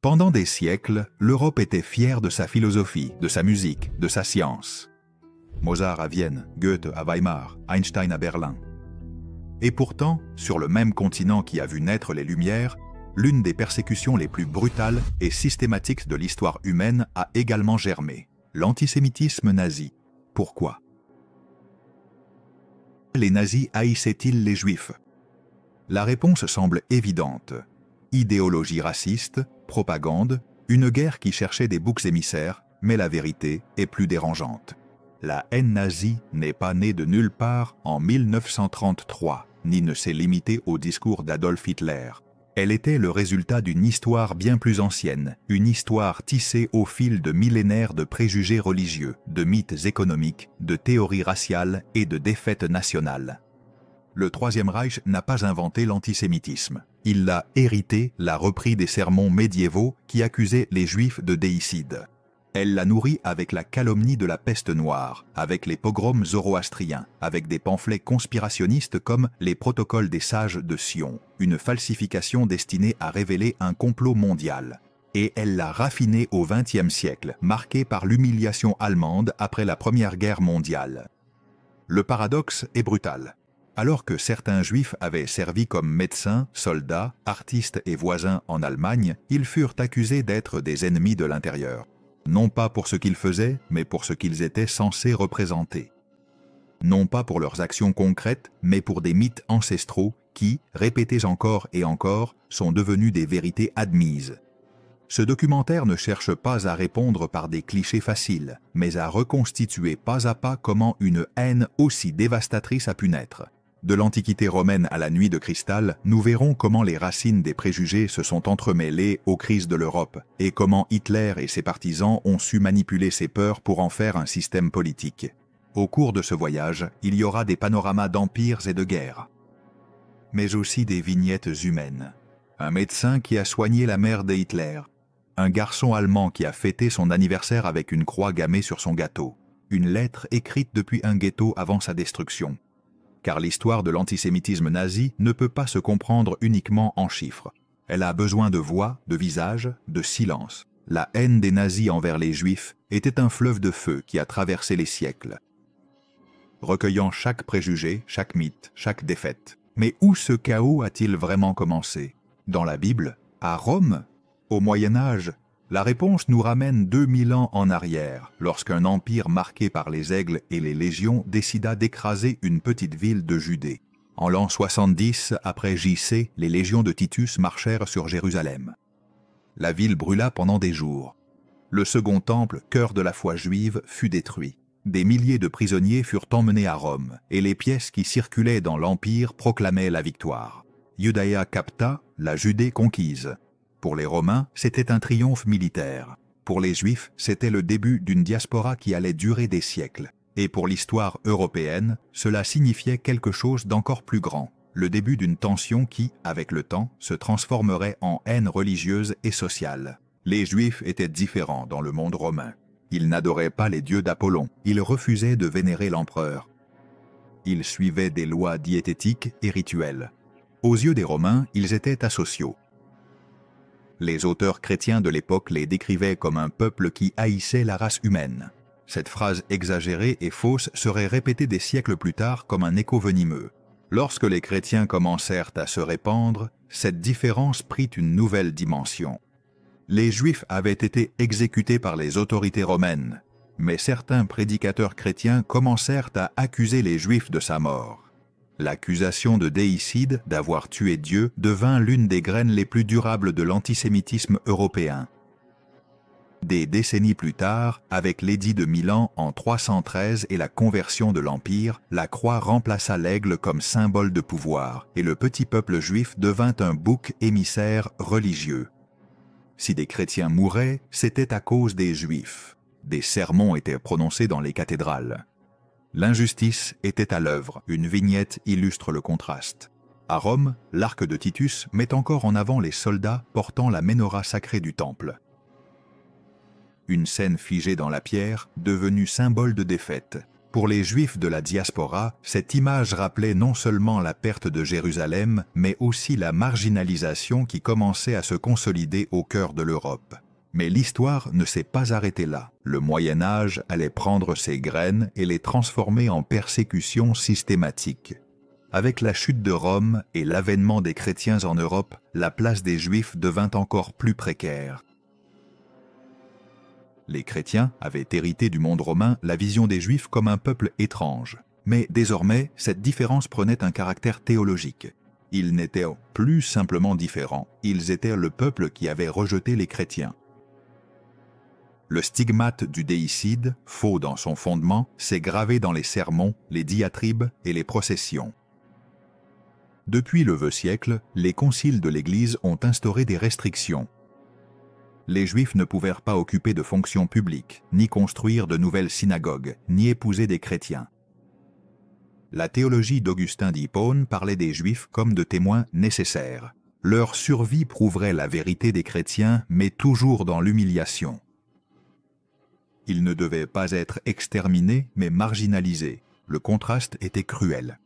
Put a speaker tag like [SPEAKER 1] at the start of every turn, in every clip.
[SPEAKER 1] Pendant des siècles, l'Europe était fière de sa philosophie, de sa musique, de sa science. Mozart à Vienne, Goethe à Weimar, Einstein à Berlin. Et pourtant, sur le même continent qui a vu naître les Lumières, l'une des persécutions les plus brutales et systématiques de l'histoire humaine a également germé, l'antisémitisme nazi. Pourquoi? Les nazis haïssaient-ils les Juifs? La réponse semble évidente. Idéologie raciste, propagande, une guerre qui cherchait des boucs émissaires, mais la vérité est plus dérangeante. La haine nazie n'est pas née de nulle part en 1933, ni ne s'est limitée au discours d'Adolf Hitler. Elle était le résultat d'une histoire bien plus ancienne, une histoire tissée au fil de millénaires de préjugés religieux, de mythes économiques, de théories raciales et de défaites nationales. Le Troisième Reich n'a pas inventé l'antisémitisme. Il l'a hérité, l'a repris des sermons médiévaux qui accusaient les Juifs de déicide. Elle l'a nourri avec la calomnie de la peste noire, avec les pogroms zoroastriens, avec des pamphlets conspirationnistes comme les protocoles des sages de Sion, une falsification destinée à révéler un complot mondial. Et elle l'a raffiné au XXe siècle, marqué par l'humiliation allemande après la Première Guerre mondiale. Le paradoxe est brutal. Alors que certains Juifs avaient servi comme médecins, soldats, artistes et voisins en Allemagne, ils furent accusés d'être des ennemis de l'intérieur. Non pas pour ce qu'ils faisaient, mais pour ce qu'ils étaient censés représenter. Non pas pour leurs actions concrètes, mais pour des mythes ancestraux qui, répétés encore et encore, sont devenus des vérités admises. Ce documentaire ne cherche pas à répondre par des clichés faciles, mais à reconstituer pas à pas comment une haine aussi dévastatrice a pu naître. De l'Antiquité romaine à la Nuit de cristal, nous verrons comment les racines des préjugés se sont entremêlées aux crises de l'Europe et comment Hitler et ses partisans ont su manipuler ces peurs pour en faire un système politique. Au cours de ce voyage, il y aura des panoramas d'empires et de guerres, mais aussi des vignettes humaines. Un médecin qui a soigné la mère de Hitler, un garçon allemand qui a fêté son anniversaire avec une croix gammée sur son gâteau, une lettre écrite depuis un ghetto avant sa destruction. Car l'histoire de l'antisémitisme nazi ne peut pas se comprendre uniquement en chiffres. Elle a besoin de voix, de visage, de silence. La haine des nazis envers les Juifs était un fleuve de feu qui a traversé les siècles, recueillant chaque préjugé, chaque mythe, chaque défaite. Mais où ce chaos a-t-il vraiment commencé? Dans la Bible? À Rome? Au Moyen Âge? La réponse nous ramène 2000 ans en arrière, lorsqu'un empire marqué par les aigles et les légions décida d'écraser une petite ville de Judée. En l'an 70 après JC, les légions de Titus marchèrent sur Jérusalem. La ville brûla pendant des jours. Le second temple, cœur de la foi juive, fut détruit. Des milliers de prisonniers furent emmenés à Rome, et les pièces qui circulaient dans l'empire proclamaient la victoire. Iudaea capta, la Judée conquise. Pour les Romains, c'était un triomphe militaire. Pour les Juifs, c'était le début d'une diaspora qui allait durer des siècles. Et pour l'histoire européenne, cela signifiait quelque chose d'encore plus grand, le début d'une tension qui, avec le temps, se transformerait en haine religieuse et sociale. Les Juifs étaient différents dans le monde romain. Ils n'adoraient pas les dieux d'Apollon, ils refusaient de vénérer l'empereur. Ils suivaient des lois diététiques et rituelles. Aux yeux des Romains, ils étaient asociaux. Les auteurs chrétiens de l'époque les décrivaient comme un peuple qui haïssait la race humaine. Cette phrase exagérée et fausse serait répétée des siècles plus tard comme un écho venimeux. Lorsque les chrétiens commencèrent à se répandre, cette différence prit une nouvelle dimension. Les Juifs avaient été exécutés par les autorités romaines, mais certains prédicateurs chrétiens commencèrent à accuser les Juifs de sa mort. L'accusation de déicide, d'avoir tué Dieu, devint l'une des graines les plus durables de l'antisémitisme européen. Des décennies plus tard, avec l'édit de Milan en 313 et la conversion de l'Empire, la croix remplaça l'aigle comme symbole de pouvoir, et le petit peuple juif devint un bouc émissaire religieux. Si des chrétiens mouraient, c'était à cause des Juifs. Des sermons étaient prononcés dans les cathédrales. L'injustice était à l'œuvre, une vignette illustre le contraste. À Rome, l'arc de Titus met encore en avant les soldats portant la menorah sacrée du temple. Une scène figée dans la pierre, devenue symbole de défaite. Pour les Juifs de la diaspora, cette image rappelait non seulement la perte de Jérusalem, mais aussi la marginalisation qui commençait à se consolider au cœur de l'Europe. Mais l'histoire ne s'est pas arrêtée là. Le Moyen Âge allait prendre ses graines et les transformer en persécutions systématiques. Avec la chute de Rome et l'avènement des chrétiens en Europe, la place des Juifs devint encore plus précaire. Les chrétiens avaient hérité du monde romain la vision des Juifs comme un peuple étrange. Mais désormais, cette différence prenait un caractère théologique. Ils n'étaient plus simplement différents, ils étaient le peuple qui avait rejeté les chrétiens. Le stigmate du déicide, faux dans son fondement, s'est gravé dans les sermons, les diatribes et les processions. Depuis le vieux siècle, les conciles de l'Église ont instauré des restrictions. Les Juifs ne pouvaient pas occuper de fonctions publiques, ni construire de nouvelles synagogues, ni épouser des chrétiens. La théologie d'Augustin d'Hippone parlait des Juifs comme de témoins nécessaires. Leur survie prouverait la vérité des chrétiens, mais toujours dans l'humiliation. Ils ne devaient pas être exterminés, mais marginalisés. Le contraste était cruel.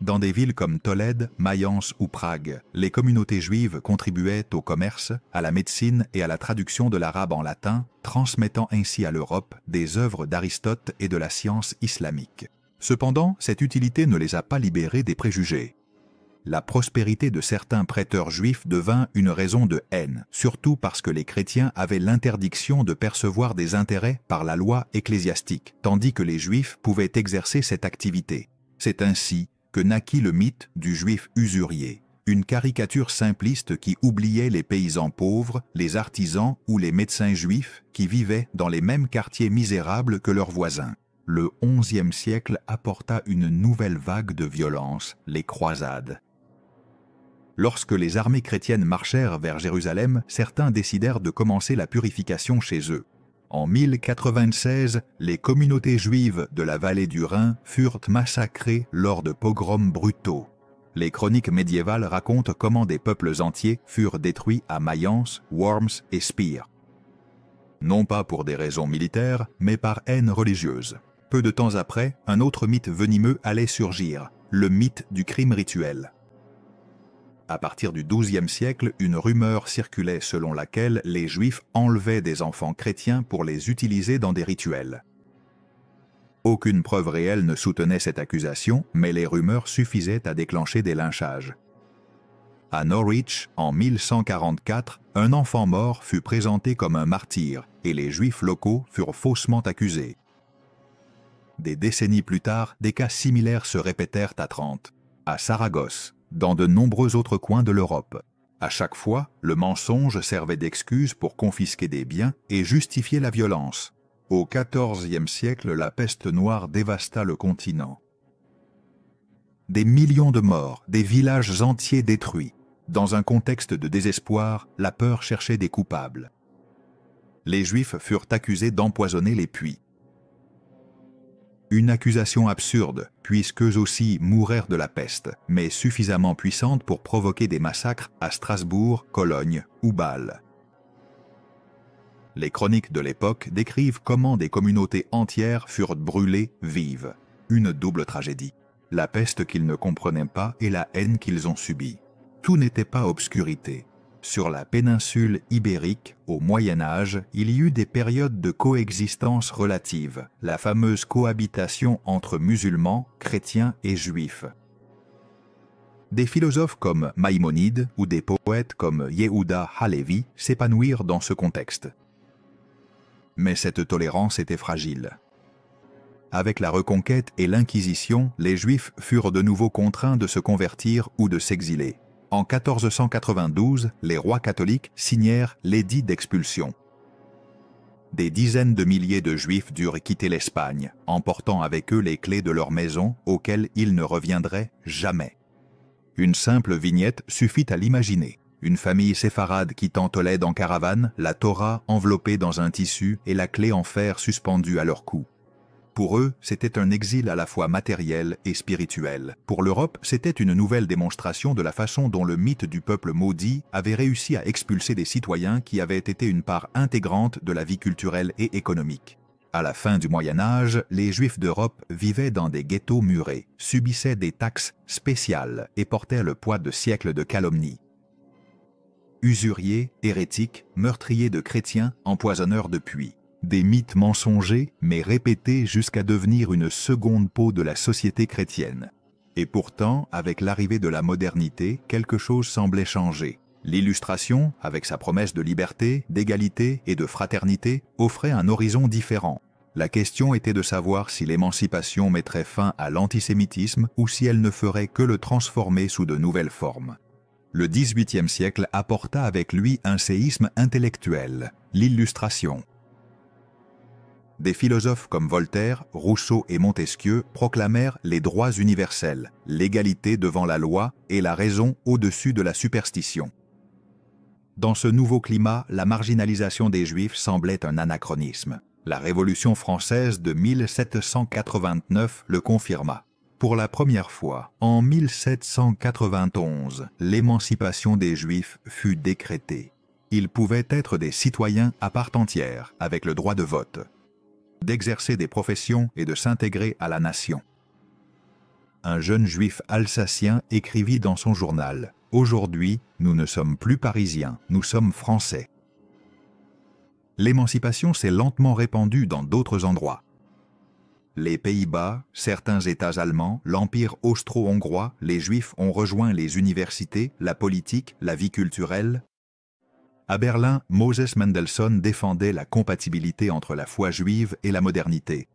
[SPEAKER 1] Dans des villes comme Tolède, Mayence ou Prague, les communautés juives contribuaient au commerce, à la médecine et à la traduction de l'arabe en latin, transmettant ainsi à l'Europe des œuvres d'Aristote et de la science islamique. Cependant, cette utilité ne les a pas libérés des préjugés. La prospérité de certains prêteurs juifs devint une raison de haine, surtout parce que les chrétiens avaient l'interdiction de percevoir des intérêts par la loi ecclésiastique, tandis que les juifs pouvaient exercer cette activité. C'est ainsi que naquit le mythe du juif usurier, une caricature simpliste qui oubliait les paysans pauvres, les artisans ou les médecins juifs qui vivaient dans les mêmes quartiers misérables que leurs voisins. Le XIe siècle apporta une nouvelle vague de violence, les croisades. Lorsque les armées chrétiennes marchèrent vers Jérusalem, certains décidèrent de commencer la purification chez eux. En 1096, les communautés juives de la vallée du Rhin furent massacrées lors de pogroms brutaux. Les chroniques médiévales racontent comment des peuples entiers furent détruits à Mayence, Worms et Spire. Non pas pour des raisons militaires, mais par haine religieuse. Peu de temps après, un autre mythe venimeux allait surgir, le mythe du crime rituel. À partir du XIIe siècle, une rumeur circulait selon laquelle les Juifs enlevaient des enfants chrétiens pour les utiliser dans des rituels. Aucune preuve réelle ne soutenait cette accusation, mais les rumeurs suffisaient à déclencher des lynchages. À Norwich, en 1144, un enfant mort fut présenté comme un martyr et les Juifs locaux furent faussement accusés. Des décennies plus tard, des cas similaires se répétèrent à Trente, à Saragosse, dans de nombreux autres coins de l'Europe. À chaque fois, le mensonge servait d'excuse pour confisquer des biens et justifier la violence. Au XIVe siècle, la peste noire dévasta le continent. Des millions de morts, des villages entiers détruits. Dans un contexte de désespoir, la peur cherchait des coupables. Les Juifs furent accusés d'empoisonner les puits. Une accusation absurde, puisqu'eux aussi mourèrent de la peste, mais suffisamment puissante pour provoquer des massacres à Strasbourg, Cologne ou Bâle. Les chroniques de l'époque décrivent comment des communautés entières furent brûlées vives. Une double tragédie. La peste qu'ils ne comprenaient pas et la haine qu'ils ont subie. Tout n'était pas obscurité. Sur la péninsule ibérique, au Moyen Âge, il y eut des périodes de coexistence relative, la fameuse cohabitation entre musulmans, chrétiens et juifs. Des philosophes comme Maïmonide ou des poètes comme Yehuda Halevi s'épanouirent dans ce contexte. Mais cette tolérance était fragile. Avec la Reconquête et l'Inquisition, les Juifs furent de nouveau contraints de se convertir ou de s'exiler. En 1492, les rois catholiques signèrent l'édit d'expulsion. Des dizaines de milliers de Juifs durent quitter l'Espagne, emportant avec eux les clés de leur maison auxquelles ils ne reviendraient jamais. Une simple vignette suffit à l'imaginer. Une famille séfarade quittant Tolède en caravane, la Torah enveloppée dans un tissu et la clé en fer suspendue à leur cou. Pour eux, c'était un exil à la fois matériel et spirituel. Pour l'Europe, c'était une nouvelle démonstration de la façon dont le mythe du peuple maudit avait réussi à expulser des citoyens qui avaient été une part intégrante de la vie culturelle et économique. À la fin du Moyen Âge, les Juifs d'Europe vivaient dans des ghettos murés, subissaient des taxes spéciales et portaient le poids de siècles de calomnies. Usuriers, hérétiques, meurtriers de chrétiens, empoisonneurs de puits. Des mythes mensongers, mais répétés jusqu'à devenir une seconde peau de la société chrétienne. Et pourtant, avec l'arrivée de la modernité, quelque chose semblait changer. L'Illustration, avec sa promesse de liberté, d'égalité et de fraternité, offrait un horizon différent. La question était de savoir si l'émancipation mettrait fin à l'antisémitisme ou si elle ne ferait que le transformer sous de nouvelles formes. Le XVIIIe siècle apporta avec lui un séisme intellectuel, l'Illustration. Des philosophes comme Voltaire, Rousseau et Montesquieu proclamèrent les droits universels, l'égalité devant la loi et la raison au-dessus de la superstition. Dans ce nouveau climat, la marginalisation des Juifs semblait un anachronisme. La Révolution française de 1789 le confirma. Pour la première fois, en 1791, l'émancipation des Juifs fut décrétée. Ils pouvaient être des citoyens à part entière, avec le droit de vote, d'exercer des professions et de s'intégrer à la nation. Un jeune juif alsacien écrivit dans son journal « Aujourd'hui, nous ne sommes plus parisiens, nous sommes français ». L'émancipation s'est lentement répandue dans d'autres endroits. Les Pays-Bas, certains États allemands, l'Empire austro-hongrois, les Juifs ont rejoint les universités, la politique, la vie culturelle. À Berlin, Moses Mendelssohn défendait la compatibilité entre la foi juive et la modernité.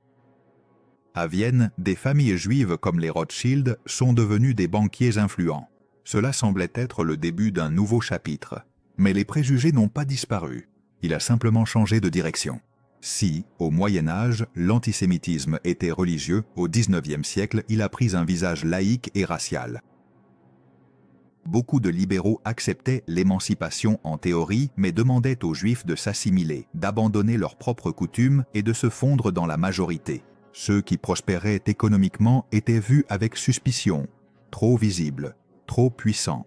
[SPEAKER 1] À Vienne, des familles juives comme les Rothschild sont devenues des banquiers influents. Cela semblait être le début d'un nouveau chapitre. Mais les préjugés n'ont pas disparu. Il a simplement changé de direction. Si, au Moyen Âge, l'antisémitisme était religieux, au XIXe siècle, il a pris un visage laïque et racial. Beaucoup de libéraux acceptaient l'émancipation en théorie, mais demandaient aux Juifs de s'assimiler, d'abandonner leurs propres coutumes et de se fondre dans la majorité. Ceux qui prospéraient économiquement étaient vus avec suspicion, trop visibles, trop puissants.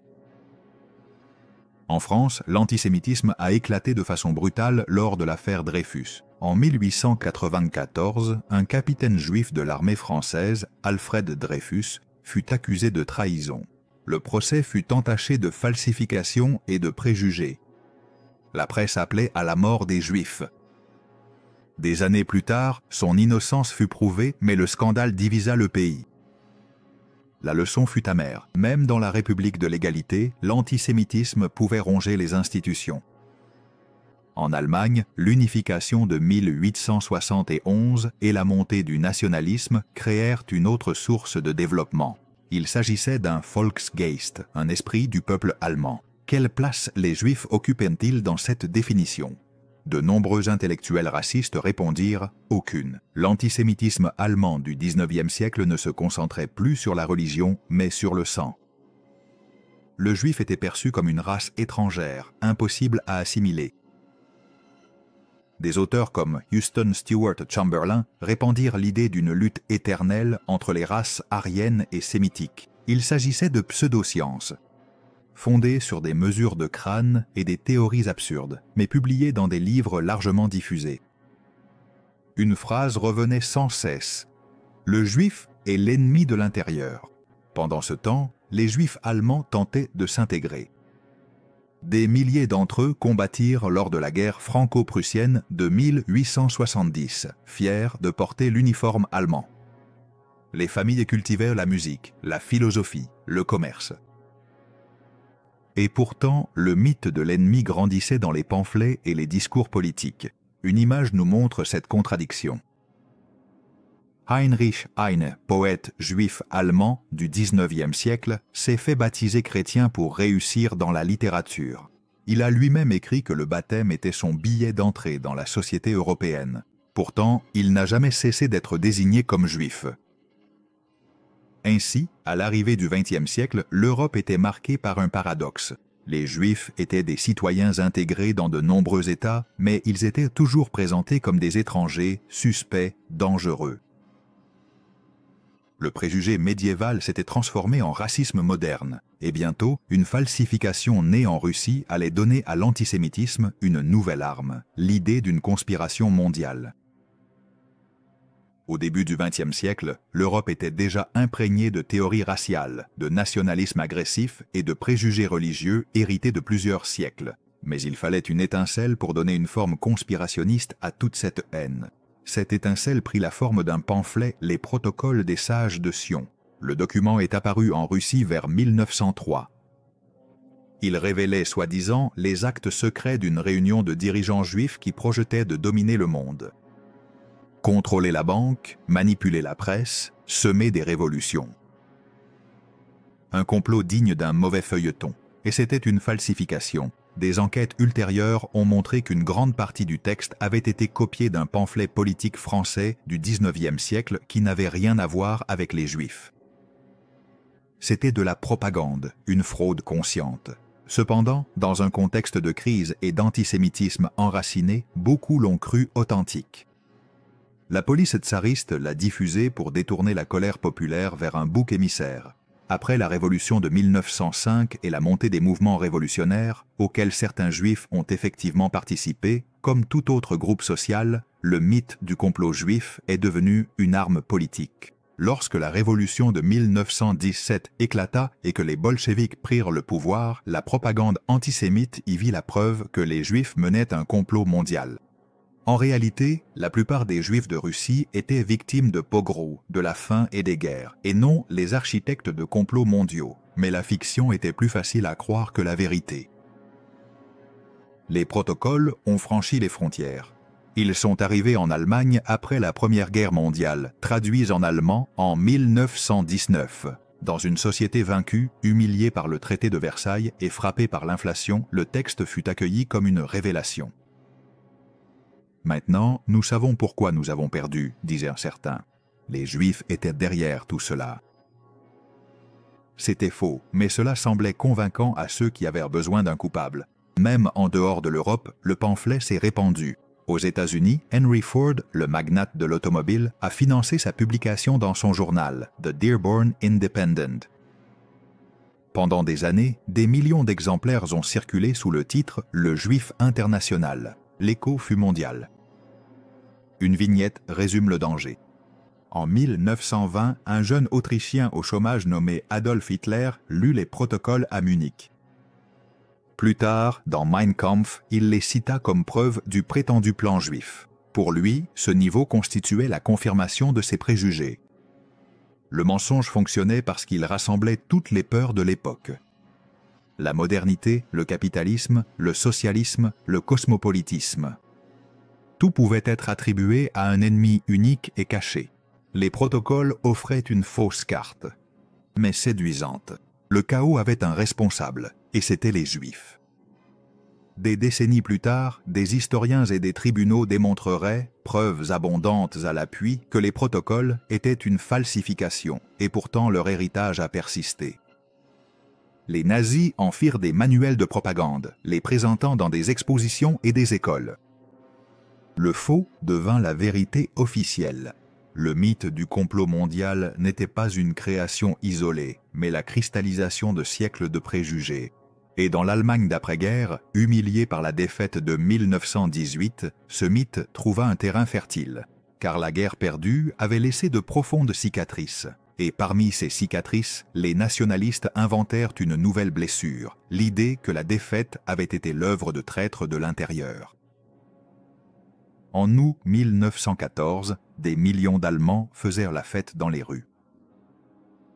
[SPEAKER 1] En France, l'antisémitisme a éclaté de façon brutale lors de l'affaire Dreyfus. En 1894, un capitaine juif de l'armée française, Alfred Dreyfus, fut accusé de trahison. Le procès fut entaché de falsification et de préjugés. La presse appelait à la mort des Juifs. Des années plus tard, son innocence fut prouvée, mais le scandale divisa le pays. La leçon fut amère. Même dans la République de l'égalité, l'antisémitisme pouvait ronger les institutions. En Allemagne, l'unification de 1871 et la montée du nationalisme créèrent une autre source de développement. Il s'agissait d'un Volksgeist, un esprit du peuple allemand. Quelle place les Juifs occupaient-ils dans cette définition ? De nombreux intellectuels racistes répondirent « aucune ». L'antisémitisme allemand du XIXe siècle ne se concentrait plus sur la religion, mais sur le sang. Le Juif était perçu comme une race étrangère, impossible à assimiler. Des auteurs comme Houston Stewart Chamberlain répandirent l'idée d'une lutte éternelle entre les races aryennes et sémitiques. Il s'agissait de pseudosciences, fondées sur des mesures de crâne et des théories absurdes, mais publiées dans des livres largement diffusés. Une phrase revenait sans cesse. « Le Juif est l'ennemi de l'intérieur ». Pendant ce temps, les Juifs allemands tentaient de s'intégrer. Des milliers d'entre eux combattirent lors de la guerre franco-prussienne de 1870, fiers de porter l'uniforme allemand. Les familles cultivèrent la musique, la philosophie, le commerce. Et pourtant, le mythe de l'ennemi grandissait dans les pamphlets et les discours politiques. Une image nous montre cette contradiction. Heinrich Heine, poète juif allemand du XIXe siècle, s'est fait baptiser chrétien pour réussir dans la littérature. Il a lui-même écrit que le baptême était son billet d'entrée dans la société européenne. Pourtant, il n'a jamais cessé d'être désigné comme juif. Ainsi, à l'arrivée du XXe siècle, l'Europe était marquée par un paradoxe. Les Juifs étaient des citoyens intégrés dans de nombreux États, mais ils étaient toujours présentés comme des étrangers, suspects, dangereux. Le préjugé médiéval s'était transformé en racisme moderne, et bientôt, une falsification née en Russie allait donner à l'antisémitisme une nouvelle arme, l'idée d'une conspiration mondiale. Au début du XXe siècle, l'Europe était déjà imprégnée de théories raciales, de nationalisme agressif et de préjugés religieux hérités de plusieurs siècles. Mais il fallait une étincelle pour donner une forme conspirationniste à toute cette haine. Cette étincelle prit la forme d'un pamphlet, Les Protocoles des Sages de Sion. Le document est apparu en Russie vers 1903. Il révélait, soi-disant, les actes secrets d'une réunion de dirigeants juifs qui projetaient de dominer le monde. Contrôler la banque, manipuler la presse, semer des révolutions. Un complot digne d'un mauvais feuilleton. Et c'était une falsification. Des enquêtes ultérieures ont montré qu'une grande partie du texte avait été copiée d'un pamphlet politique français du XIXe siècle qui n'avait rien à voir avec les Juifs. C'était de la propagande, une fraude consciente. Cependant, dans un contexte de crise et d'antisémitisme enraciné, beaucoup l'ont cru authentique. La police tsariste l'a diffusé pour détourner la colère populaire vers un bouc émissaire. Après la révolution de 1905 et la montée des mouvements révolutionnaires, auxquels certains juifs ont effectivement participé, comme tout autre groupe social, le mythe du complot juif est devenu une arme politique. Lorsque la révolution de 1917 éclata et que les bolcheviks prirent le pouvoir, la propagande antisémite y vit la preuve que les juifs menaient un complot mondial. En réalité, la plupart des Juifs de Russie étaient victimes de pogroms, de la faim et des guerres, et non les architectes de complots mondiaux. Mais la fiction était plus facile à croire que la vérité. Les protocoles ont franchi les frontières. Ils sont arrivés en Allemagne après la Première Guerre mondiale, traduits en allemand en 1919. Dans une société vaincue, humiliée par le traité de Versailles et frappée par l'inflation, le texte fut accueilli comme une révélation. Maintenant, nous savons pourquoi nous avons perdu, disait un certain. Les Juifs étaient derrière tout cela. C'était faux, mais cela semblait convaincant à ceux qui avaient besoin d'un coupable. Même en dehors de l'Europe, le pamphlet s'est répandu. Aux États-Unis, Henry Ford, le magnate de l'automobile, a financé sa publication dans son journal, The Dearborn Independent. Pendant des années, des millions d'exemplaires ont circulé sous le titre « Le Juif international ». L'écho fut mondial. Une vignette résume le danger. En 1920, un jeune Autrichien au chômage nommé Adolf Hitler lut les protocoles à Munich. Plus tard, dans Mein Kampf, il les cita comme preuve du prétendu plan juif. Pour lui, ce niveau constituait la confirmation de ses préjugés. Le mensonge fonctionnait parce qu'il rassemblait toutes les peurs de l'époque. La modernité, le capitalisme, le socialisme, le cosmopolitisme. Tout pouvait être attribué à un ennemi unique et caché. Les protocoles offraient une fausse carte, mais séduisante. Le chaos avait un responsable, et c'était les Juifs. Des décennies plus tard, des historiens et des tribunaux démontreraient, preuves abondantes à l'appui, que les protocoles étaient une falsification, et pourtant leur héritage a persisté. Les nazis en firent des manuels de propagande, les présentant dans des expositions et des écoles. Le faux devint la vérité officielle. Le mythe du complot mondial n'était pas une création isolée, mais la cristallisation de siècles de préjugés. Et dans l'Allemagne d'après-guerre, humiliée par la défaite de 1918, ce mythe trouva un terrain fertile, car la guerre perdue avait laissé de profondes cicatrices. Et parmi ces cicatrices, les nationalistes inventèrent une nouvelle blessure, l'idée que la défaite avait été l'œuvre de traîtres de l'intérieur. En août 1914, des millions d'Allemands faisaient la fête dans les rues.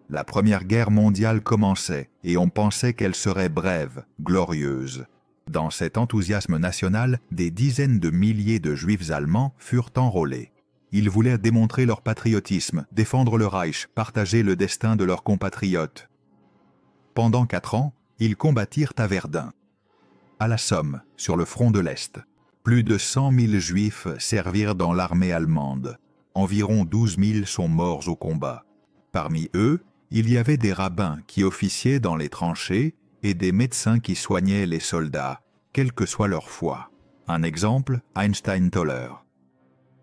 [SPEAKER 1] La Première Guerre mondiale commençait et on pensait qu'elle serait brève, glorieuse. Dans cet enthousiasme national, des dizaines de milliers de Juifs allemands furent enrôlés. Ils voulaient démontrer leur patriotisme, défendre le Reich, partager le destin de leurs compatriotes. Pendant 4 ans, ils combattirent à Verdun. À la Somme, sur le front de l'Est, plus de 100 000 Juifs servirent dans l'armée allemande. Environ 12 000 sont morts au combat. Parmi eux, il y avait des rabbins qui officiaient dans les tranchées et des médecins qui soignaient les soldats, quelle que soit leur foi. Un exemple, Einstein Toller.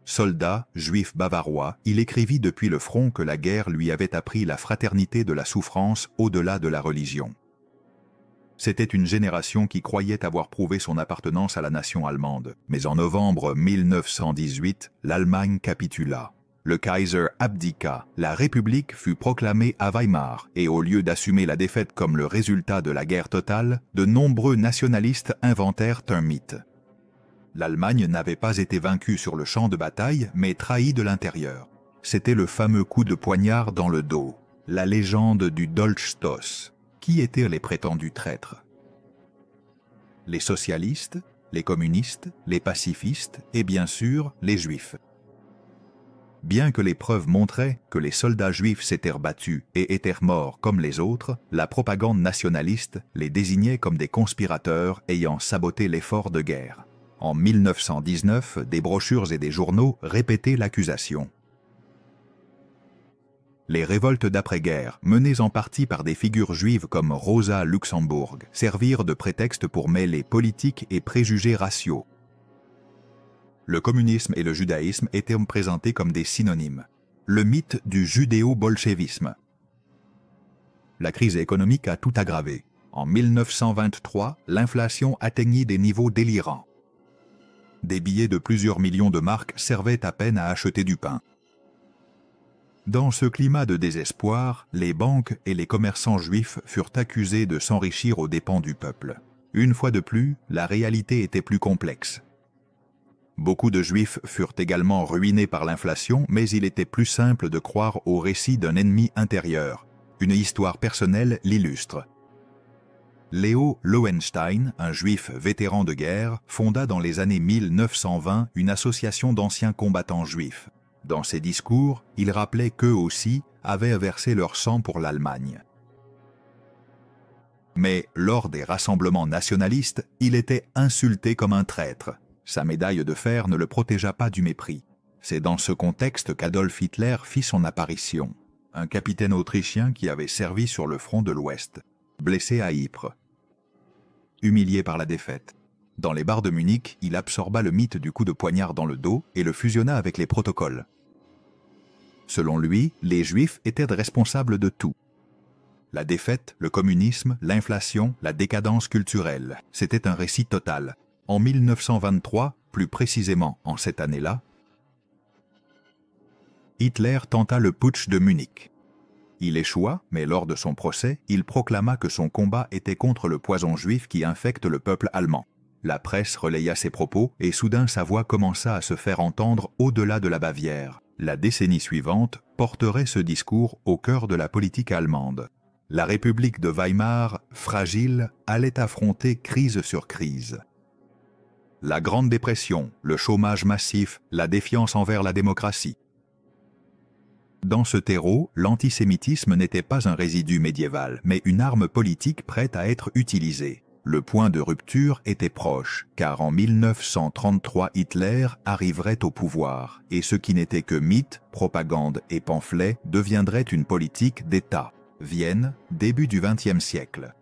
[SPEAKER 1] Soldat, juif bavarois, il écrivit depuis le front que la guerre lui avait appris la fraternité de la souffrance au-delà de la religion. C'était une génération qui croyait avoir prouvé son appartenance à la nation allemande. Mais en novembre 1918, l'Allemagne capitula. Le Kaiser abdiqua, la République fut proclamée à Weimar, et au lieu d'assumer la défaite comme le résultat de la guerre totale, de nombreux nationalistes inventèrent un mythe. L'Allemagne n'avait pas été vaincue sur le champ de bataille, mais trahie de l'intérieur. C'était le fameux coup de poignard dans le dos, la légende du Dolchstoß. Qui étaient les prétendus traîtres? Les socialistes, les communistes, les pacifistes et bien sûr les juifs. Bien que les preuves montraient que les soldats juifs s'étaient battus et étaient morts comme les autres, la propagande nationaliste les désignait comme des conspirateurs ayant saboté l'effort de guerre. En 1919, des brochures et des journaux répétaient l'accusation. Les révoltes d'après-guerre, menées en partie par des figures juives comme Rosa Luxembourg, servirent de prétexte pour mêler politique et préjugés raciaux. Le communisme et le judaïsme étaient présentés comme des synonymes. Le mythe du judéo-bolchevisme. La crise économique a tout aggravé. En 1923, l'inflation atteignit des niveaux délirants. Des billets de plusieurs millions de marks servaient à peine à acheter du pain. Dans ce climat de désespoir, les banques et les commerçants juifs furent accusés de s'enrichir aux dépens du peuple. Une fois de plus, la réalité était plus complexe. Beaucoup de juifs furent également ruinés par l'inflation, mais il était plus simple de croire au récit d'un ennemi intérieur. Une histoire personnelle l'illustre. Léo Lowenstein, un juif vétéran de guerre, fonda dans les années 1920 une association d'anciens combattants juifs. Dans ses discours, il rappelait qu'eux aussi avaient versé leur sang pour l'Allemagne. Mais lors des rassemblements nationalistes, il était insulté comme un traître. Sa médaille de fer ne le protégea pas du mépris. C'est dans ce contexte qu'Adolf Hitler fit son apparition. Un capitaine autrichien qui avait servi sur le front de l'Ouest, blessé à Ypres. Humilié par la défaite. Dans les bars de Munich, il absorba le mythe du coup de poignard dans le dos et le fusionna avec les protocoles. Selon lui, les Juifs étaient responsables de tout. La défaite, le communisme, l'inflation, la décadence culturelle, c'était un récit total. En 1923, plus précisément en cette année-là, Hitler tenta le putsch de Munich. Il échoua, mais lors de son procès, il proclama que son combat était contre le poison juif qui infecte le peuple allemand. La presse relaya ses propos et soudain sa voix commença à se faire entendre au-delà de la Bavière. La décennie suivante porterait ce discours au cœur de la politique allemande. La République de Weimar, fragile, allait affronter crise sur crise. La Grande Dépression, le chômage massif, la défiance envers la démocratie. Dans ce terreau, l'antisémitisme n'était pas un résidu médiéval, mais une arme politique prête à être utilisée. Le point de rupture était proche, car en 1933 Hitler arriverait au pouvoir, et ce qui n'était que mythe, propagande et pamphlet deviendrait une politique d'État. Vienne, début du XXe siècle.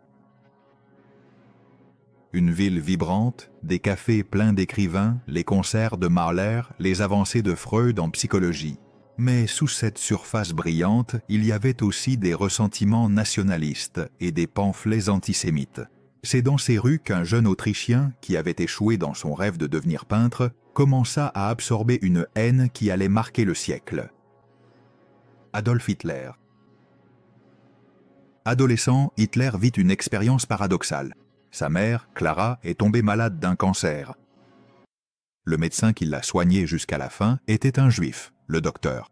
[SPEAKER 1] Une ville vibrante, des cafés pleins d'écrivains, les concerts de Mahler, les avancées de Freud en psychologie. Mais sous cette surface brillante, il y avait aussi des ressentiments nationalistes et des pamphlets antisémites. C'est dans ces rues qu'un jeune Autrichien, qui avait échoué dans son rêve de devenir peintre, commença à absorber une haine qui allait marquer le siècle. Adolf Hitler. Adolescent, Hitler vit une expérience paradoxale. Sa mère, Clara, est tombée malade d'un cancer. Le médecin qui l'a soignée jusqu'à la fin était un juif, le docteur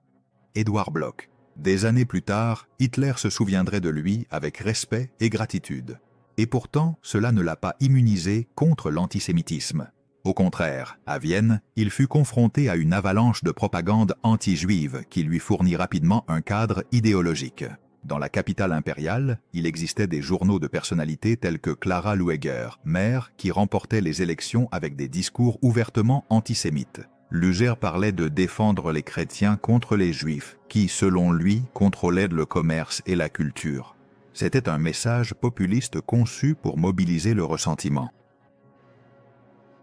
[SPEAKER 1] Edward Bloch. Des années plus tard, Hitler se souviendrait de lui avec respect et gratitude. Et pourtant, cela ne l'a pas immunisé contre l'antisémitisme. Au contraire, à Vienne, il fut confronté à une avalanche de propagande anti-juive qui lui fournit rapidement un cadre idéologique. Dans la capitale impériale, il existait des journaux de personnalités tels que Clara Lueger, maire qui remportait les élections avec des discours ouvertement antisémites. Lueger parlait de défendre les chrétiens contre les juifs, qui, selon lui, contrôlaient le commerce et la culture. C'était un message populiste conçu pour mobiliser le ressentiment.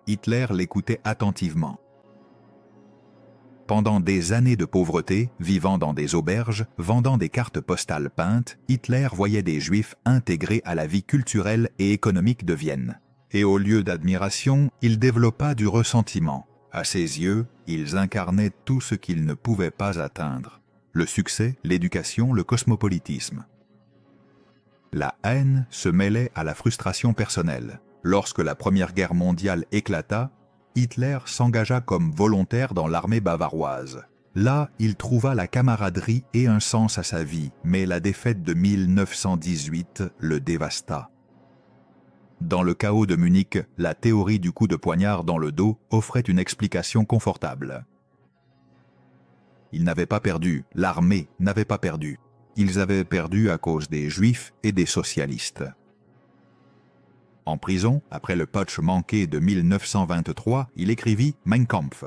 [SPEAKER 1] Hitler l'écoutait attentivement. Pendant des années de pauvreté, vivant dans des auberges, vendant des cartes postales peintes, Hitler voyait des Juifs intégrés à la vie culturelle et économique de Vienne. Et au lieu d'admiration, il développa du ressentiment. À ses yeux, ils incarnaient tout ce qu'ils ne pouvaient pas atteindre: le succès, l'éducation, le cosmopolitisme. La haine se mêlait à la frustration personnelle. Lorsque la Première Guerre mondiale éclata, Hitler s'engagea comme volontaire dans l'armée bavaroise. Là, il trouva la camaraderie et un sens à sa vie, mais la défaite de 1918 le dévasta. Dans le chaos de Munich, la théorie du coup de poignard dans le dos offrait une explication confortable. Ils n'avaient pas perdu, l'armée n'avait pas perdu. Ils avaient perdu à cause des Juifs et des socialistes. En prison, après le putsch manqué de 1923, il écrivit Mein Kampf.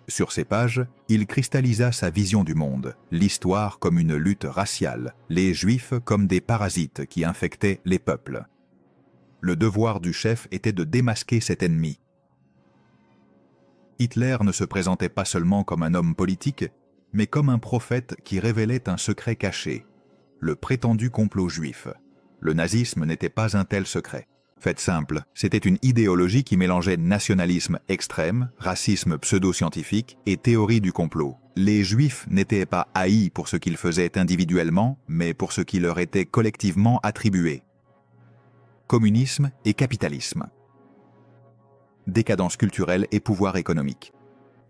[SPEAKER 1] Sur ces pages, il cristallisa sa vision du monde, l'histoire comme une lutte raciale, les Juifs comme des parasites qui infectaient les peuples. Le devoir du chef était de démasquer cet ennemi. Hitler ne se présentait pas seulement comme un homme politique, mais comme un prophète qui révélait un secret caché, le prétendu complot juif. Le nazisme n'était pas un tel secret. Faites simple, c'était une idéologie qui mélangeait nationalisme extrême, racisme pseudo-scientifique et théorie du complot. Les Juifs n'étaient pas haïs pour ce qu'ils faisaient individuellement, mais pour ce qui leur était collectivement attribué. Communisme et capitalisme. Décadence culturelle et pouvoir économique.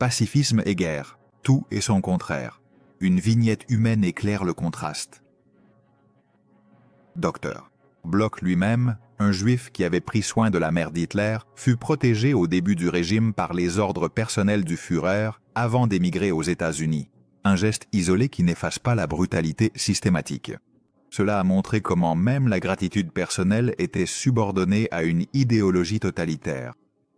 [SPEAKER 1] Pacifisme et guerre. Tout et son contraire. Une vignette humaine éclaire le contraste. Docteur. Bloch lui-même, un juif qui avait pris soin de la mère d'Hitler, fut protégé au début du régime par les ordres personnels du Führer avant d'émigrer aux États-Unis. Un geste isolé qui n'efface pas la brutalité systématique. Cela a montré comment même la gratitude personnelle était subordonnée à une idéologie totalitaire.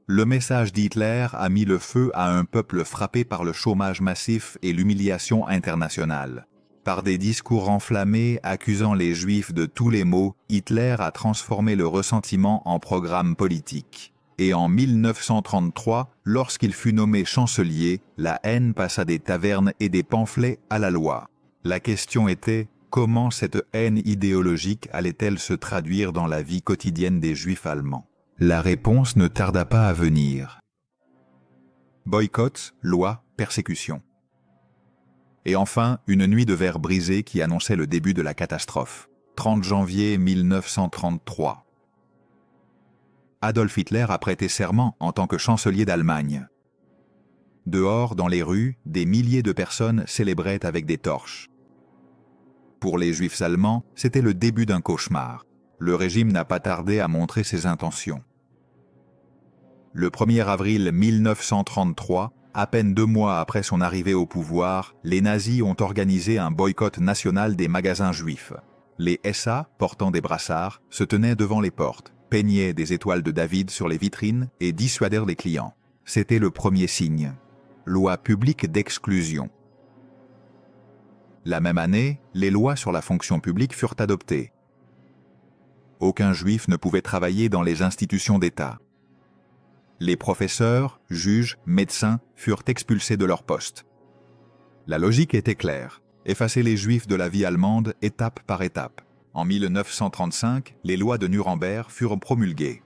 [SPEAKER 1] Le message d'Hitler a mis le feu à un peuple frappé par le chômage massif et l'humiliation internationale. Par des discours enflammés accusant les Juifs de tous les maux, Hitler a transformé le ressentiment en programme politique. Et en 1933, lorsqu'il fut nommé chancelier, la haine passa des tavernes et des pamphlets à la loi. La question était: comment cette haine idéologique allait-elle se traduire dans la vie quotidienne des Juifs allemands? La réponse ne tarda pas à venir. Boycott, loi, persécution. Et enfin, une nuit de verre brisé qui annonçait le début de la catastrophe. 30 janvier 1933. Adolf Hitler a prêté serment en tant que chancelier d'Allemagne. Dehors, dans les rues, des milliers de personnes célébraient avec des torches. Pour les Juifs allemands, c'était le début d'un cauchemar. Le régime n'a pas tardé à montrer ses intentions. Le 1er avril 1933, à peine 2 mois après son arrivée au pouvoir, les nazis ont organisé un boycott national des magasins juifs. Les SA, portant des brassards, se tenaient devant les portes, peignaient des étoiles de David sur les vitrines et dissuadèrent les clients. C'était le premier signe. Loi publique d'exclusion. La même année, les lois sur la fonction publique furent adoptées. Aucun juif ne pouvait travailler dans les institutions d'État. Les professeurs, juges, médecins furent expulsés de leur poste. La logique était claire: effacer les Juifs de la vie allemande étape par étape. En 1935, les lois de Nuremberg furent promulguées.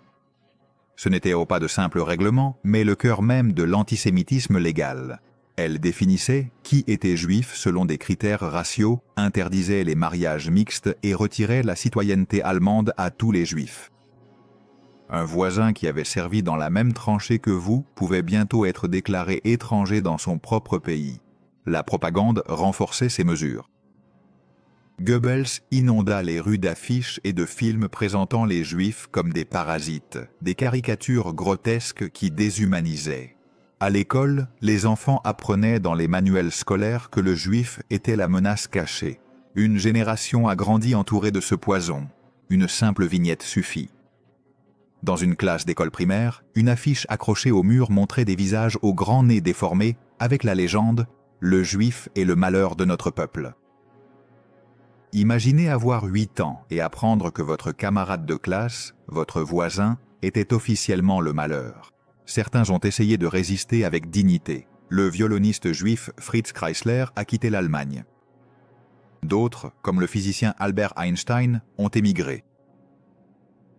[SPEAKER 1] Ce n'était pas de simples règlements, mais le cœur même de l'antisémitisme légal. Elles définissaient qui était juif selon des critères raciaux, interdisaient les mariages mixtes et retiraient la citoyenneté allemande à tous les Juifs. Un voisin qui avait servi dans la même tranchée que vous pouvait bientôt être déclaré étranger dans son propre pays. La propagande renforçait ces mesures. Goebbels inonda les rues d'affiches et de films présentant les Juifs comme des parasites, des caricatures grotesques qui déshumanisaient. À l'école, les enfants apprenaient dans les manuels scolaires que le Juif était la menace cachée. Une génération a grandi entourée de ce poison. Une simple vignette suffit. Dans une classe d'école primaire, une affiche accrochée au mur montrait des visages au grand nez déformé avec la légende « Le Juif est le malheur de notre peuple ». Imaginez avoir 8 ans et apprendre que votre camarade de classe, votre voisin, était officiellement le malheur. Certains ont essayé de résister avec dignité. Le violoniste juif Fritz Kreisler a quitté l'Allemagne. D'autres, comme le physicien Albert Einstein, ont émigré.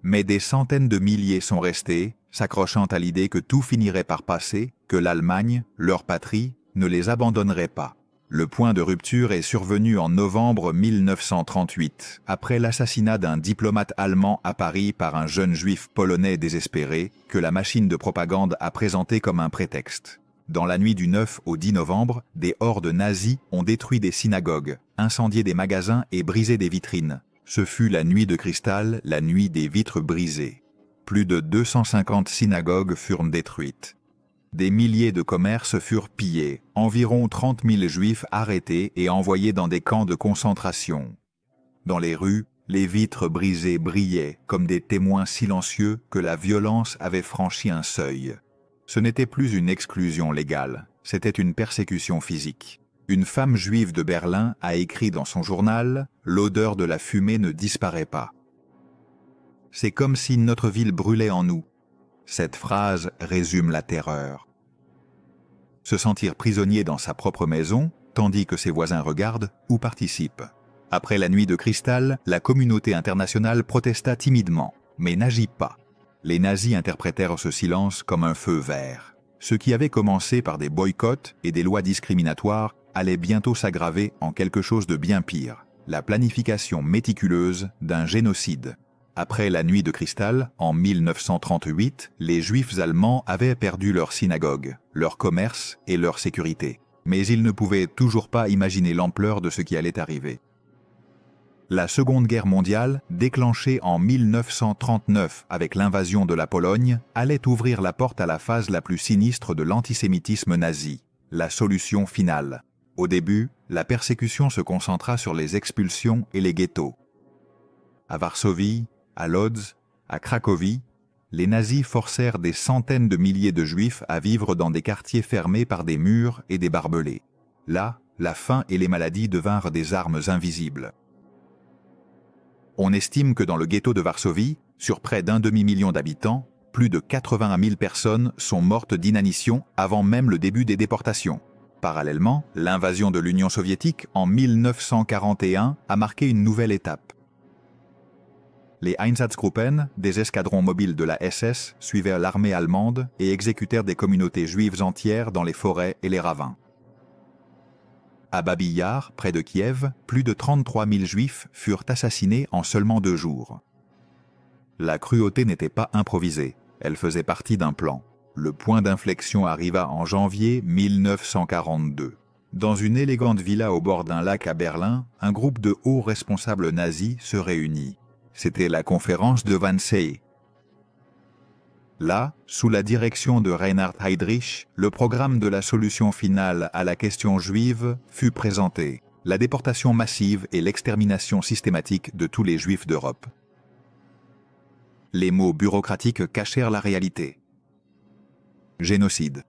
[SPEAKER 1] Mais des centaines de milliers sont restés, s'accrochant à l'idée que tout finirait par passer, que l'Allemagne, leur patrie, ne les abandonnerait pas. Le point de rupture est survenu en novembre 1938, après l'assassinat d'un diplomate allemand à Paris par un jeune juif polonais désespéré, que la machine de propagande a présenté comme un prétexte. Dans la nuit du 9 au 10 novembre, des hordes nazies ont détruit des synagogues, incendié des magasins et brisé des vitrines. Ce fut la nuit de cristal, la nuit des vitres brisées. Plus de 250 synagogues furent détruites. Des milliers de commerces furent pillés, environ 30 000 juifs arrêtés et envoyés dans des camps de concentration. Dans les rues, les vitres brisées brillaient comme des témoins silencieux que la violence avait franchi un seuil. Ce n'était plus une exclusion légale, c'était une persécution physique. Une femme juive de Berlin a écrit dans son journal « L'odeur de la fumée ne disparaît pas ». C'est comme si notre ville brûlait en nous. Cette phrase résume la terreur. Se sentir prisonnier dans sa propre maison, tandis que ses voisins regardent ou participent. Après la nuit de cristal, la communauté internationale protesta timidement, mais n'agit pas. Les nazis interprétèrent ce silence comme un feu vert. Ce qui avait commencé par des boycotts et des lois discriminatoires allait bientôt s'aggraver en quelque chose de bien pire, la planification méticuleuse d'un génocide. Après la nuit de cristal, en 1938, les Juifs allemands avaient perdu leur synagogue, leur commerce et leur sécurité. Mais ils ne pouvaient toujours pas imaginer l'ampleur de ce qui allait arriver. La Seconde Guerre mondiale, déclenchée en 1939 avec l'invasion de la Pologne, allait ouvrir la porte à la phase la plus sinistre de l'antisémitisme nazi, la solution finale. Au début, la persécution se concentra sur les expulsions et les ghettos. À Varsovie, à Lodz, à Cracovie, les nazis forcèrent des centaines de milliers de juifs à vivre dans des quartiers fermés par des murs et des barbelés. Là, la faim et les maladies devinrent des armes invisibles. On estime que dans le ghetto de Varsovie, sur près d'un demi-million d'habitants, plus de 81 000 personnes sont mortes d'inanition avant même le début des déportations. Parallèlement, l'invasion de l'Union soviétique en 1941 a marqué une nouvelle étape. Les Einsatzgruppen, des escadrons mobiles de la SS, suivaient l'armée allemande et exécutèrent des communautés juives entières dans les forêts et les ravins. À Babi Yar, près de Kiev, plus de 33 000 juifs furent assassinés en seulement 2 jours. La cruauté n'était pas improvisée, elle faisait partie d'un plan. Le point d'inflexion arriva en janvier 1942. Dans une élégante villa au bord d'un lac à Berlin, un groupe de hauts responsables nazis se réunit. C'était la conférence de Wannsee. Là, sous la direction de Reinhard Heydrich, le programme de la solution finale à la question juive fut présenté. La déportation massive et l'extermination systématique de tous les juifs d'Europe. Les mots bureaucratiques cachèrent la réalité. Génocide.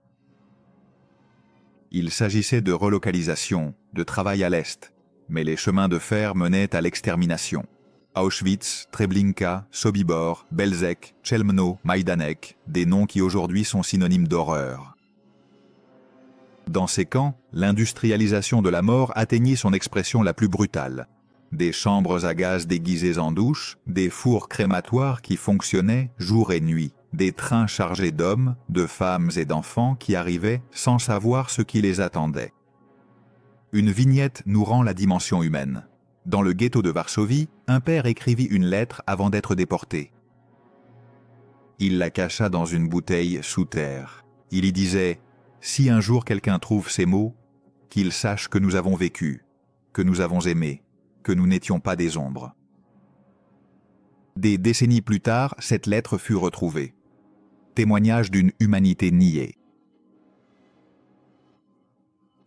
[SPEAKER 1] Il s'agissait de relocalisation, de travail à l'Est, mais les chemins de fer menaient à l'extermination. Auschwitz, Treblinka, Sobibor, Belzec, Chelmno, Majdanek, des noms qui aujourd'hui sont synonymes d'horreur. Dans ces camps, l'industrialisation de la mort atteignit son expression la plus brutale. Des chambres à gaz déguisées en douches, des fours crématoires qui fonctionnaient jour et nuit, des trains chargés d'hommes, de femmes et d'enfants qui arrivaient sans savoir ce qui les attendait. Une vignette nous rend la dimension humaine. Dans le ghetto de Varsovie, un père écrivit une lettre avant d'être déporté. Il la cacha dans une bouteille sous terre. Il y disait « Si un jour quelqu'un trouve ces mots, qu'il sache que nous avons vécu, que nous avons aimé, que nous n'étions pas des ombres. » Des décennies plus tard, cette lettre fut retrouvée. Témoignage d'une humanité niée.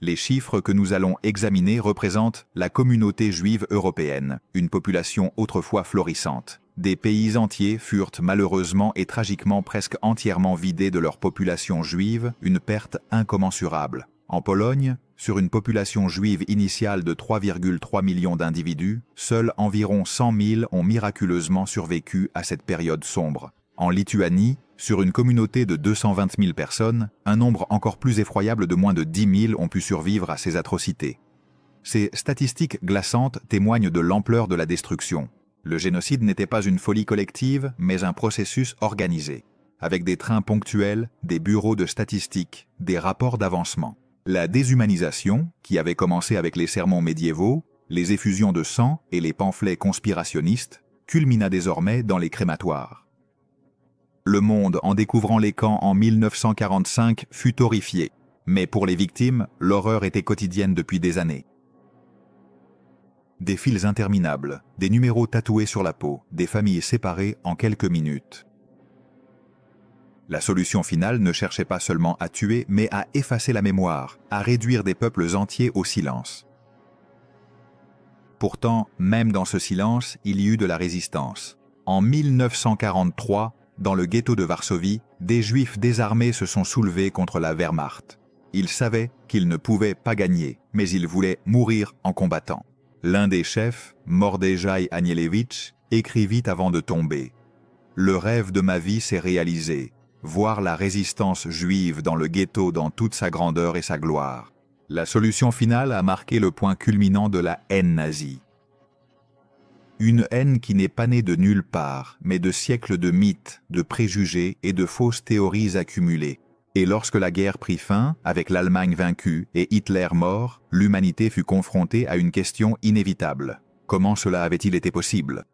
[SPEAKER 1] Les chiffres que nous allons examiner représentent la communauté juive européenne, une population autrefois florissante. Des pays entiers furent malheureusement et tragiquement presque entièrement vidés de leur population juive, une perte incommensurable. En Pologne, sur une population juive initiale de 3,3 millions d'individus, seuls environ 100 000 ont miraculeusement survécu à cette période sombre. En Lituanie, sur une communauté de 220 000 personnes, un nombre encore plus effroyable de moins de 10 000 ont pu survivre à ces atrocités. Ces statistiques glaçantes témoignent de l'ampleur de la destruction. Le génocide n'était pas une folie collective, mais un processus organisé, avec des trains ponctuels, des bureaux de statistiques, des rapports d'avancement. La déshumanisation, qui avait commencé avec les sermons médiévaux, les effusions de sang et les pamphlets conspirationnistes, culmina désormais dans les crématoires. Le monde, en découvrant les camps en 1945, fut horrifié, mais pour les victimes, l'horreur était quotidienne depuis des années. Des files interminables, des numéros tatoués sur la peau, des familles séparées en quelques minutes. La solution finale ne cherchait pas seulement à tuer, mais à effacer la mémoire, à réduire des peuples entiers au silence. Pourtant, même dans ce silence, il y eut de la résistance. En 1943, dans le ghetto de Varsovie, des Juifs désarmés se sont soulevés contre la Wehrmacht. Ils savaient qu'ils ne pouvaient pas gagner, mais ils voulaient mourir en combattant. L'un des chefs, Mordechai Anielewicz, écrivit avant de tomber « Le rêve de ma vie s'est réalisé, voir la résistance juive dans le ghetto dans toute sa grandeur et sa gloire. » La solution finale a marqué le point culminant de la haine nazie. Une haine qui n'est pas née de nulle part, mais de siècles de mythes, de préjugés et de fausses théories accumulées. Et lorsque la guerre prit fin, avec l'Allemagne vaincue et Hitler mort, l'humanité fut confrontée à une question inévitable. Comment cela avait-il été possible?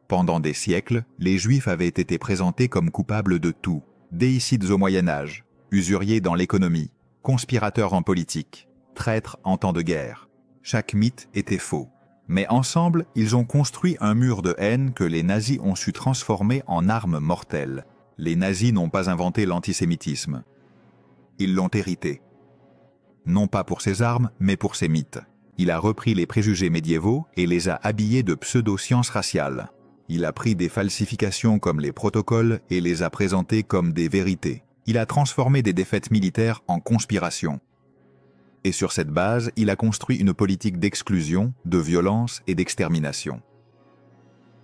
[SPEAKER 1] Pendant des siècles, les Juifs avaient été présentés comme coupables de tout. Déicides au Moyen-Âge, usuriers dans l'économie, conspirateurs en politique, traîtres en temps de guerre. Chaque mythe était faux. Mais ensemble, ils ont construit un mur de haine que les nazis ont su transformer en arme mortelle. Les nazis n'ont pas inventé l'antisémitisme. Ils l'ont hérité. Non pas pour ses armes, mais pour ses mythes. Il a repris les préjugés médiévaux et les a habillés de pseudo-sciences raciales. Il a pris des falsifications comme les protocoles et les a présentées comme des vérités. Il a transformé des défaites militaires en conspirations. Et sur cette base, il a construit une politique d'exclusion, de violence et d'extermination.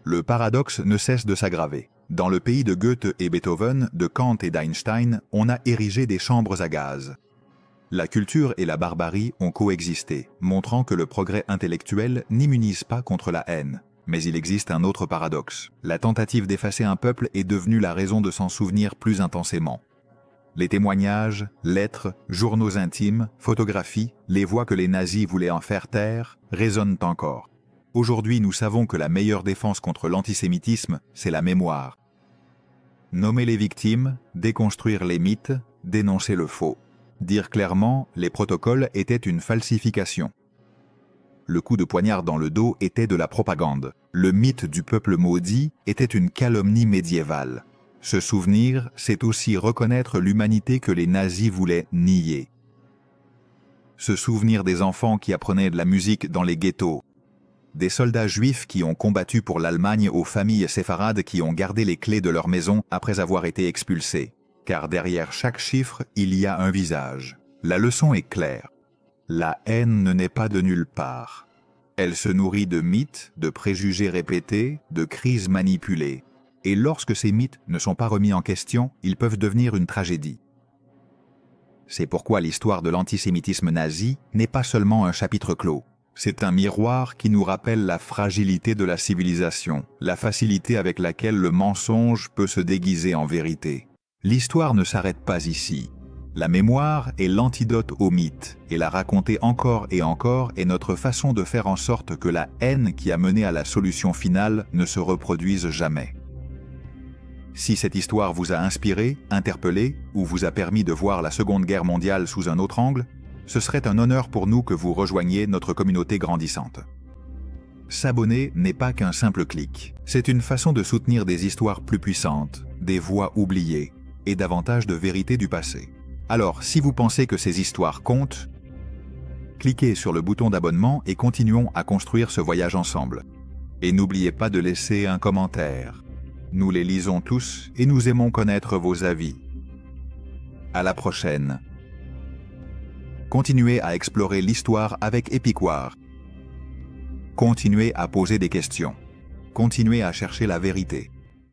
[SPEAKER 1] Le paradoxe ne cesse de s'aggraver. Dans le pays de Goethe et Beethoven, de Kant et d'Einstein, on a érigé des chambres à gaz. La culture et la barbarie ont coexisté, montrant que le progrès intellectuel n'immunise pas contre la haine. Mais il existe un autre paradoxe. La tentative d'effacer un peuple est devenue la raison de s'en souvenir plus intensément. Les témoignages, lettres, journaux intimes, photographies, les voix que les nazis voulaient en faire taire, résonnent encore. Aujourd'hui, nous savons que la meilleure défense contre l'antisémitisme, c'est la mémoire. Nommer les victimes, déconstruire les mythes, dénoncer le faux. Dire clairement, les protocoles étaient une falsification. Le coup de poignard dans le dos était de la propagande. Le mythe du peuple maudit était une calomnie médiévale. Se souvenir, c'est aussi reconnaître l'humanité que les nazis voulaient nier. Se souvenir des enfants qui apprenaient de la musique dans les ghettos. Des soldats juifs qui ont combattu pour l'Allemagne aux familles séfarades qui ont gardé les clés de leur maison après avoir été expulsés. Car derrière chaque chiffre, il y a un visage. La leçon est claire. La haine ne naît pas de nulle part. Elle se nourrit de mythes, de préjugés répétés, de crises manipulées. Et lorsque ces mythes ne sont pas remis en question, ils peuvent devenir une tragédie. C'est pourquoi l'histoire de l'antisémitisme nazi n'est pas seulement un chapitre clos. C'est un miroir qui nous rappelle la fragilité de la civilisation, la facilité avec laquelle le mensonge peut se déguiser en vérité. L'histoire ne s'arrête pas ici. La mémoire est l'antidote au mythe, et la raconter encore et encore est notre façon de faire en sorte que la haine qui a mené à la solution finale ne se reproduise jamais. Si cette histoire vous a inspiré, interpellé, ou vous a permis de voir la Seconde Guerre mondiale sous un autre angle, ce serait un honneur pour nous que vous rejoigniez notre communauté grandissante. S'abonner n'est pas qu'un simple clic. C'est une façon de soutenir des histoires plus puissantes, des voix oubliées, et davantage de vérité du passé. Alors, si vous pensez que ces histoires comptent, cliquez sur le bouton d'abonnement et continuons à construire ce voyage ensemble. Et n'oubliez pas de laisser un commentaire. Nous les lisons tous et nous aimons connaître vos avis. À la prochaine. Continuez à explorer l'histoire avec Épiquoire. Continuez à poser des questions. Continuez à chercher la vérité.